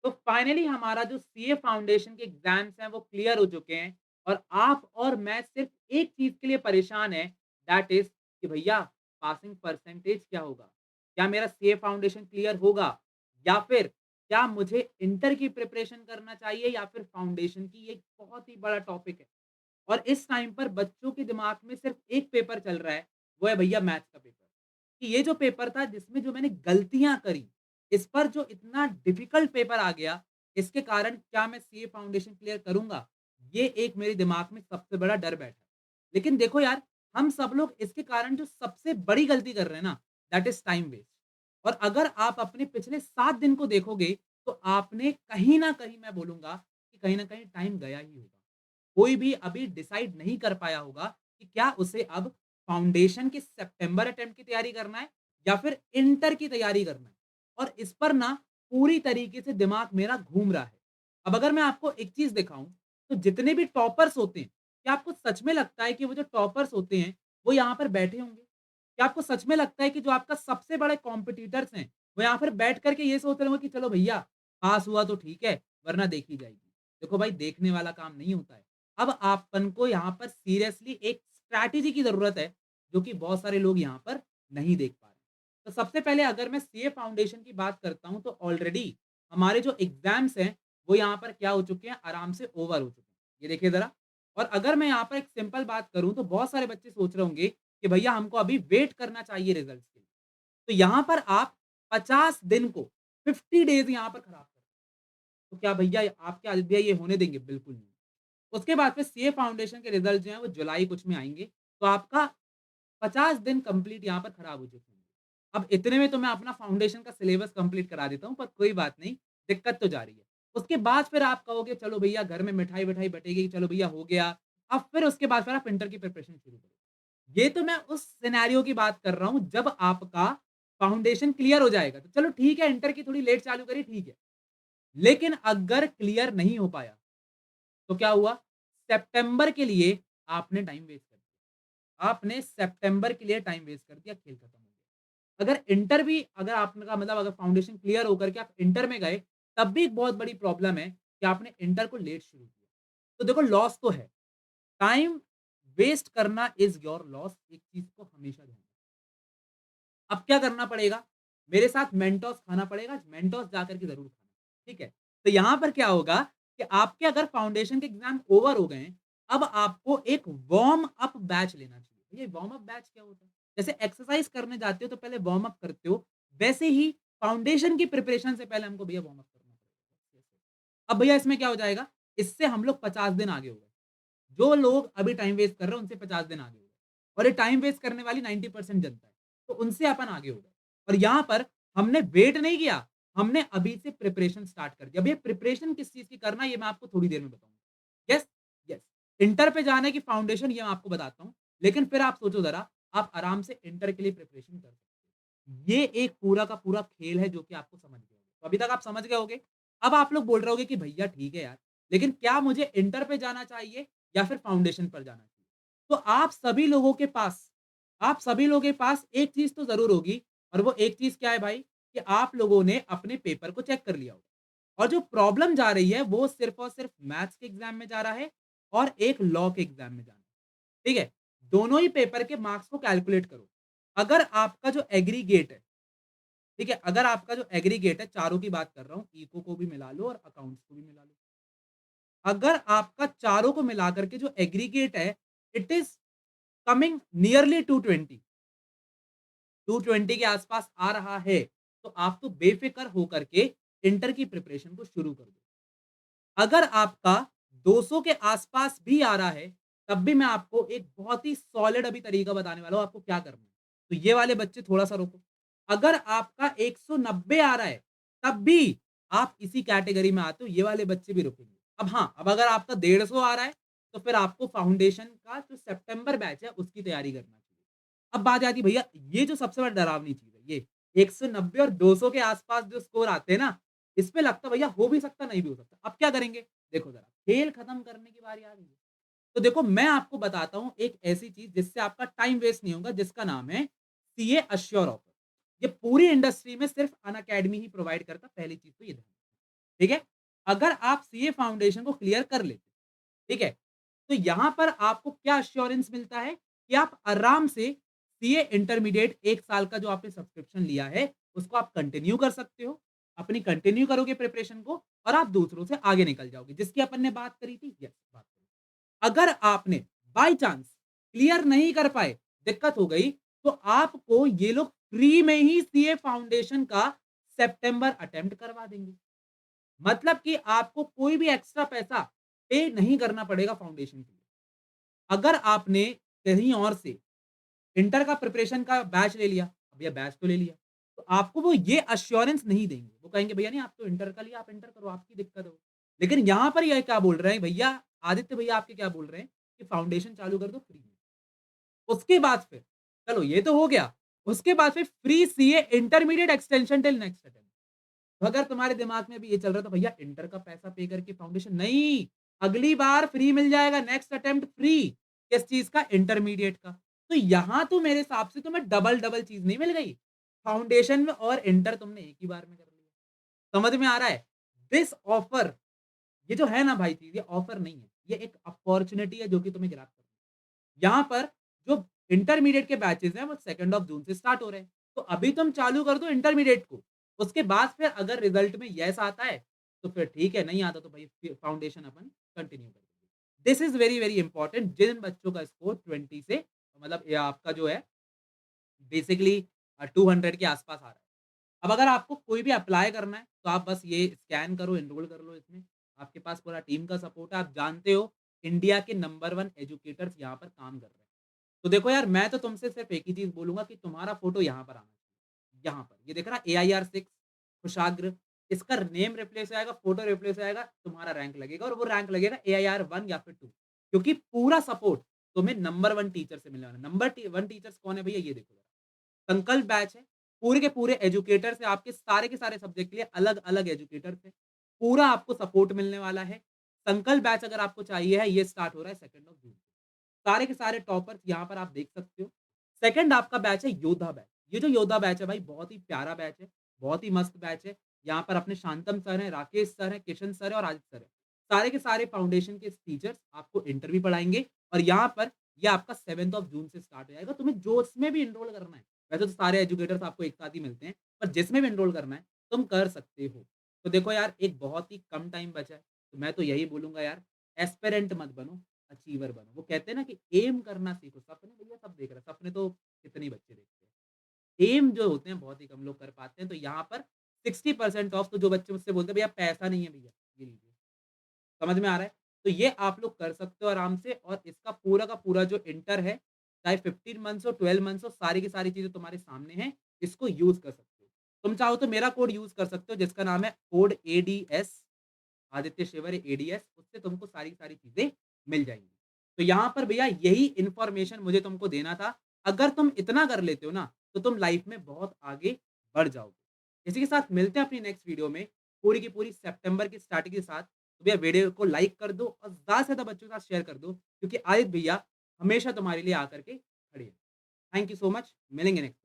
तो फाइनली हमारा जो सीए फाउंडेशन के एग्ज़ाम्स हैं वो क्लियर हो चुके हैं और आप और मैं सिर्फ़ एक चीज़ के लिए परेशान हैं, दैट इज़ कि भैया पासिंग परसेंटेज क्या होगा? क्या मेरा सीए फाउंडेशन क्लियर होगा? या फिर क्या मुझे इंटर की प्रिपरेशन करना चाहिए या फिर फाउंडेशन की? ये एक बहुत ही बड़ा टॉपिक है। और इस टाइम पर बच्चों के दिमाग में सिर्फ़ एक पेपर चल रहा है, वो है भैया मैथ्स का पेपर। कि ये जो पेपर था जिसमें जो मैंने गलतियाँ करी, इस पर जो इतना डिफ़िकल्ट पेपर आ गया, इसके कारण क्या मैं सीए फाउंडेशन क्लियर करूँगा? ये एक मेरे दिमाग में सबसे बड़ा डर बैठा है। लेकिन देखो यार, हम सब लोग इसके कारण जो सबसे बड़ी गलती कर रहे हैं ना, दैट इज़ टाइम वेस्ट। और अगर आप अपने पिछले 7 दिन को देखोगे, तो आपने कहीं न कहीं मैं बोलूँगा कि कहीं न कहीं टाइम गया ही होगा। कोई भी अभी डिसाइड नहीं कर पाया होगा कि क्या उसे अब फाउंडेशन के सितंबर अटेम्प्ट की तैयारी करना है या फिर इंटर की तैयारी करना है। और इस पर ना पूरी तरीके से दिमाग मेरा घूम रहा है। अब अगर मैं आपको एक चीज़ दिखाऊँ, तो जितने भी टॉपर्स होते हैं, क्या आपको सच में लगता है कि वो जो टॉपर्स होते हैं, वो यहाँ पर बैठे होंगे? क्या आपको सच में लगता है कि जो आपका सबसे बड़े कॉम्पिटिटर्स हैं, वो यहाँ पर बैठ कर के ये सोच रहे होंगे कि चलो भैया, पास हुआ तो ठीक है, वरना देखी जाएगी। देखो भाई, देखने वाला काम नहीं होता है। अब आपन को यहाँ पर सीरियसली एक स्ट्रैटेजी की ज़रूरत है, जो कि बहुत सारे लोग यहाँ पर नहीं देख पा रहे हैं। तो सबसे पहले अगर मैं सीए फाउंडेशन की बात करता हूँ, तो ऑलरेडी हमारे जो एग्ज़ाम्स हैं, वो यहाँ पर क्या हो चुके हैं, आराम से ओवर हो चुके हैं। ये देखिए ज़रा। और अगर मैं यहाँ पर एक सिंपल बात करूँ, तो बहुत सारे बच्चे सोच रहे होंगे कि भैया हमको अभी वेट करना चाहिए रिज़ल्ट्स के लिए। तो यहाँ पर आप 50 दिन को 50 डेज़ यहाँ पर खराब कर रहे हैं। तो क्या भैया आपके आदित्य भैया ये होने देंगे? बिल्कुल नहीं। उसके बाद फिर सीए फाउंडेशन के रिज़ल्ट जो हैं वो जुलाई कुछ में आएँगे। तो आपका 50 दिन कंप्लीट यहाँ पर खराब हो चुके हैं। अब इतने में तो मैं अपना फाउंडेशन का सिलेबस कंप्लीट करा देता हूँ, पर कोई बात नहीं, दिक्कत तो जारी है। उसके बाद फिर आप कहोगे चलो भैया घर में मिठाई-विठाई बटेगी, चलो भैया हो गया। अब फिर उसके बाद फिर आप इंटर की प्रिपरेशन शुरू करो। ये तो मैं उस सिनेरियो की बात कर रहा हूँ जब आपका फाउंडेशन क्लियर हो जाएगा। तो चलो ठीक है, इंटर की थोड़ी लेट चालू करी ठीक है। लेकिन अगर क्लियर नहीं हो पाया, तो क्या हुआ? सितंबर के लिए आपने टाइम वेस्ट कर दिया। आपने सितंबर के लिए टाइम वेस्ट कर दिया, खेल खत्म हो गया। अगर इंटर भी अगर आपका मतलब अगर फाउंडेशन क्लियर होकर के आप इंटर में गए, तब भी एक बहुत बड़ी प्रॉब्लम है कि आपने इंटर को लेट शुरू किया। तो देखो लॉस तो है। टाइम वेस्ट करना इज़ योर लॉस, एक चीज़ को हमेशा ध्यान रखना। अब क्या करना पड़ेगा? मेरे साथ मेंटोस खाना पड़ेगा, मेंटोस जाकर के ज़रूर खाना, ठीक है? तो यहाँ पर क्या होगा कि आपके अगर फाउंडेशन के एग्ज़ाम ओवर हो गए हैं, अब आपको एक वार्म अप बैच लेना चाहिए। ये वार्म अप बैच क्या होता है? जैसे एक्सरसाइज़ करने जाते हो तो पहले वार्म अप करते हो, वैसे ही फाउंडेशन की प्रिपरेशन से पहले हमको भैया वार्म अप करना पड़ेगा। अब भैया इसमें क्या हो जाएगा? इससे हम लोग 50 दिन आगे हो गए। जो लोग अभी टाइम वेस्ट कर रहे हैं, उनसे 50 दिन आगे हो गए। और ये टाइम वेस्ट करने वाली 90% जनता है। तो उनसे अपन आगे हो गए। और यहाँ पर हमने वेट नहीं किया, हमने अभी से प्रिपरेशन स्टार्ट कर दिया। अब ये प्रिपरेशन किस चीज़ की करना है, ये मैं आपको थोड़ी देर में बताऊँगा। Yes, yes. इंटर पे जाने की फाउंडेशन ये मैं आपको बताता हूँ। लेकिन फिर आप सोचो ज़रा, आप आराम से इंटर के लिए प्रिपरेशन कर सकते हो। ये एक पूरा का पूरा खेल है जो कि आपको समझ गए होंगे। तो अभी तक आप समझ गए होंगे। अब आप लोग बोल रहे होंगे कि भैया ठीक है यार, लेकिन क्या मुझे इंटर पे जाना चाहिए या फिर फाउंडेशन पर जाना चाहिए? तो आप सभी लोगों के पास एक चीज़ तो ज़रूर होगी और वो एक चीज़ क्या है भाई, कि आप लोगों ने अपने पेपर को चेक कर लिया होगा। और जो प्रॉब्लम जा रही है वो सिर्फ़ और सिर्फ़ मैथ्स के एग्ज़ाम में जा रहा है और एक लॉ के एग्ज़ाम में जा रहा है। ठीक है? दोनों ही पेपर के मार्क्स को कैलकुलेट करो। अगर आपका जो एग्रीगेट है, ठीक है? अगर आपका जो एग्रीगेट है, चारों की बात कर रहा हूँ, इको को भी मिला लो और अकाउंट्स को भी मिला लो। अगर आपका चारों को मिलाकर के जो एग्रीगेट है, इट इज़ कमिंग नियरली 220, 220 के आसपास आ रहा है, तो आप तो बेफ़िक्र होकर के इंटर की प्रिपरेशन को शुरू कर दो। अगर आपका 200 के आसपास भी आ रहा है, तब भी मैं आपको एक बहुत ही सॉलिड अभी तरीका बताने वाला हूँ, आपको क्या करना है। तो ये वाले बच्चे थोड़ा-सा रुको। अगर आपका 190 आ रहा है, तब भी आप इसी कैटेगरी में आते हो, ये वाले बच्चे भी रुकेंगे। अब हाँ, अब अगर आपका 150 आ रहा है, तो फिर आपको फाउंडेशन का जो सितंबर बैच है, उसकी तैयारी करना चाहिए। अब बात आती है भैया, ये जो सबसे बड़ा डरावनी चीज़ है, ये 190 और 200 के आसपास जो स्कोर आते हैं ना, इसमें लगता है भैया हो भी सकता, नहीं भी हो सकता। अब क्या करेंगे? देखो ज़रा, खेल खत्म करने की बारी आ गई है। तो देखो मैं आपको बताता हूँ एक ऐसी चीज़ जिससे आपका टाइम वेस्ट नहीं होगा, जिसका नाम है सीए एश्योर ऑफर। ये पूरी इंडस्ट्री में सिर्फ अनअकैडमी ही प्रोवाइड करता है, पहली चीज़ तो ये ध्यान रखना। ठीक है? अगर आप सीए फाउंडेशन को क्लियर कर लेते, ठीक है? तो यहाँ पर आपको क्या एश्योरेंस मिलता है कि आप आराम से सीए इंटरमीडिएट 1 साल का जो आपने सब्सक्रिप्शन लिया है, उसको आप कंटिन्यू कर सकते हो। अपनी कंटिन्यू करोगे प्रिपरेशन को और आप दूसरों से आगे निकल जाओगे, जिसकी अपन ने बात करी थी। यस, बात करी। अगर आपने बाय चांस क्लियर नहीं कर पाए, दिक्कत हो गई, तो आपको ये लोग फ्री में ही सीए फाउंडेशन का सितंबर अटेम्प्ट करवा देंगे। मतलब कि आपको कोई भी एक्स्ट्रा पैसा पे नहीं करना पड़ेगा फाउंडेशन के लिए। अगर आपने कहीं और से इंटर का प्रिपरेशन का बैच ले लिया, भैया बैच तो ले लिया, तो आपको वो ये एश्योरेंस नहीं देंगे। वो कहेंगे भैया नहीं आप तो इंटर का लिया, आप इंटर करो, आपकी दिक्कत हो। लेकिन यहाँ पर ये क्या बोल रहे हैं भैया, आदित्य भैया आपके क्या बोल रहे हैं कि फाउंडेशन चालू कर दो फ्री में। उसके बाद फिर चलो ये तो हो गया, उसके बाद फिर free CA intermediate extension till next attempt. तो अगर तुम्हारे दिमाग में भी ये चल रहा है तो भैया इंटर का पैसा पे करके फाउंडेशन नहीं, अगली बार फ्री मिल जाएगा, नेक्स्ट अटेम्प्ट फ्री। किस चीज का? इंटरमीडिएट का। तो यहां तो मेरे हिसाब से तुम्हें डबल डबल चीज नहीं मिल गई, फाउंडेशन में और इंटर तुमने एक ही बार में कर लिया। समझ में आ रहा है? दिस ऑफर, ये जो है ना भाई चीज, ये ऑफर नहीं है, ये एक अपॉर्चुनिटी है जो कि तुम्हें ग्रैब करनी है। यहाँ पर जो इंटरमीडिएट के बैचेज़ हैं वो 2nd ऑफ जून से स्टार्ट हो रहे हैं। तो अभी तुम चालू कर दो इंटरमीडिएट को। उसके बाद फिर अगर रिजल्ट में येस आता है, तो फिर ठीक है, नहीं आता तो भाई फिर फाउंडेशन अपन कंटिन्यू कर देंगे। This is very, very important जिन बच्चों का स्कोर 20 से मतलब ये आपका जो है बेसिकली 200 के आस-पास आ रहा है। अब अगर आपको कोई भी अप्लाई करना है, तो आप बस ये स्कैन करो, एनरोल कर लो इसमें। आपके पास पूरा टीम का सपोर्ट है। आप जानते हो इंडिया के नंबर 1 एजुकेटर्स यहाँ पर काम कर रहे हैं। तो देखो यार, मैं तो तुमसे सिर्फ़ एक ही चीज़ बोलूँगा कि तुम्हारा फ़ोटो यहाँ पर आना चाहिए। यहाँ पर, ये दिख रहा है एआईआर 6 कुशाग्र, इसका नेम रिप्लेस हो जाएगा, फ़ोटो रिप्लेस हो जाएगा, तुम्हारा रैंक लगेगा और वो रैंक लगेगा एआईआर 1 या फिर 2, क्योंकि पूरा सपोर्ट तुम्हें नंबर 1 टीचर से मिलने वाला है। नंबर टी 1 टीचर्स कौन है भैया? ये देखो ज़रा। संकल्प बैच है, पूरे के पूरे एजुकेटर्स हैं, आपके सारे के सारे सब्जेक्ट के लिए अलग-अलग एजुकेटर्स हैं। पूरा आपको सपोर्ट मिलने वाला है। संकल्प बैच अगर आपको चाहिए है, ये स्टार्ट हो रहा है 2nd ऑफ जून। सारे के सारे टॉपर्स यहाँ पर आप देख सकते हो। सेकंड आपका बैच है योद्धा बैच। ये जो योद्धा बैच है भाई, बहुत ही प्यारा बैच है, बहुत ही मस्त बैच है। यहाँ पर अपने शांतम सर हैं, राकेश सर हैं, किशन सर हैं और आदित्य सर हैं। सारे के सारे फाउंडेशन के टीचर्स आपको इंटर भी पढ़ाएँगे और यहाँ पर ये आपका 7th ऑफ जून से स्टार्ट हो जाएगा। तुम्हें जो इसमें भी एनरोल करना है, वैसे तो सारे एजुकेटर्स आपको एक साथ ही मिलते हैं, पर जिसमें भी एनरोल करना है, तुम कर सकते हो। तो देखो यार, एक बहुत ही कम टाइम बचा है, तो मैं तो यही बोलूँगा यार, एस्पिरेंट मत बनो, अचीवर बनो। वो कहते हैं ना कि एम करना सीखो। सपने भैया सब देख रहे हैं, सपने तो कितने ही बच्चे देखते हैं। एम जो होते हैं बहुत ही कम लोग कर पाते हैं, तो यहाँ पर 60% ऑफ। तो जो बच्चे मुझसे बोलते हैं भैया पैसा नहीं है भैया, ये लीजिए। समझ में आ रहा है? तो ये आप लोग कर सकते हो आराम से और इसका पूरा का पूरा जो इंटर है, चाहे 15 मंथ्स हो, 12 मंथ्स हो, सारी की सारी चीज़ें तुम्हारे सामने हैं, इसको यूज़ कर सकते हो। तुम चाहो तो मेरा कोड यूज़ कर सकते हो जिसका नाम है कोड एडीएस, आदित्य शिवर एडीएस, उससे तुमको सारी की सारी चीज़ें मिल जाएँगी। तो यहाँ पर भैया यही इन्फॉर्मेशन मुझे तुमको देना था। अगर तुम इतना कर लेते हो ना, तो तुम लाइफ़ में बहुत आगे बढ़ जाओगे। इसी के साथ मिलते हैं अपनी नेक्स्ट वीडियो में, पूरी की पूरी सितंबर की स्टार्टिंग के साथ। तो भैया वीडियो को लाइक कर दो और ज़्यादा से ज़्यादा बच्चों के साथ शेयर कर दो, क्योंकि आदित्य भैया हमेशा तुम्हारे लिए आकर के खड़े हैं। थैंक यू सो मच, मिलेंगे नेक्स्ट